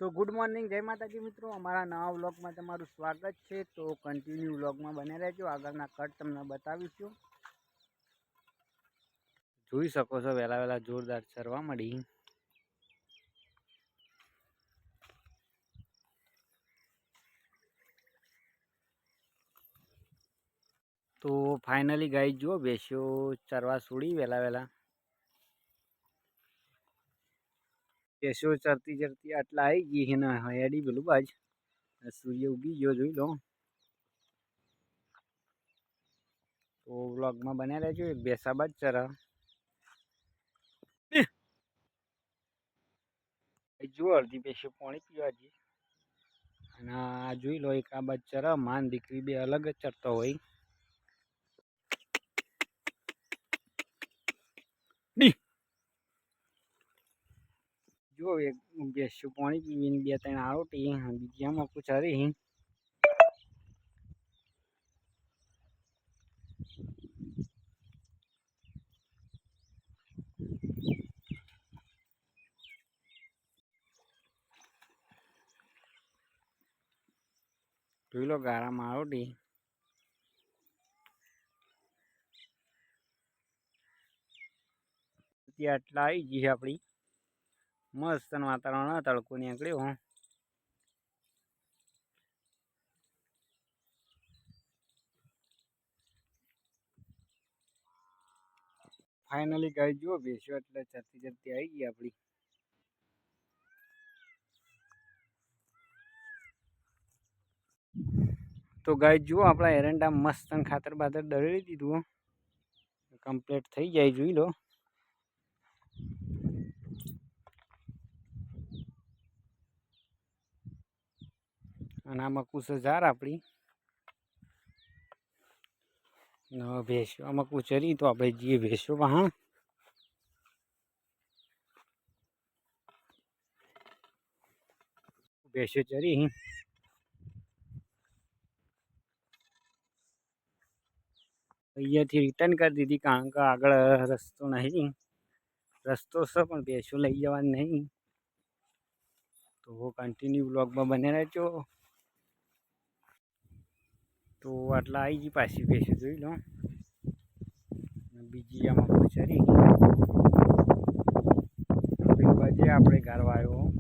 तो good morning जय माताजी मित्रों, अमरा नवा व्लॉग में तमारुं स्वागत है। तो कंटिन्यू व्लॉग में बने रहो, आगळना कट तमने बतावीशुं। जोई शको छो वहेला वहेला जोरदार चरवा मळी। तो फाइनली गाइस जो बेस्यो चरवा छोड़ी वहेला वहेला बेस्यो चरती चरती आटला आई गई है ना हेडी पेलू बाज सूर्य उगी गयो जोई लो। तो व्लॉग में बने रहो, एक बेसा बाज चरा जो अर्धी बेस्यो पाणी पीवा जी अने आ जोई लो एक आ बाज चरा मान दीकरी बे अलग ज चरता होय। जो एक बेस्यो पाणी पीवीने बे त्रण आरोटी बीजी आमां कुछ हरी। जोई लो गारा में आरोटी आटला आई गई है अपनी मस्त वातावरण तड़को निकलो। फाइनली गाय जो बेस्यो एटले चरती चरती आई गई अपनी। तो गाय जो अपना एरंडा मस्त खातर बातर दळी दीधुं कम्प्लीट थई जाय जोई लो। अने आमां कुछ जार अपनी भैंसो आमां कुछ चरी तो आपणे जीए भैंसो वहां भैंसो चरी अहींयाथी रिटर्न कर दीधी कारण के आगळ रस्तो नहीं, रस्तो छे पण भैंसो लई जवानी नहीं। तो वो कंटिन्यू ब्लॉग में बने रहो। तो आटला आई गई पाછી भैंसो जोई लो। बीजी आमां कुछ हरी बजे आपणे घरवाळो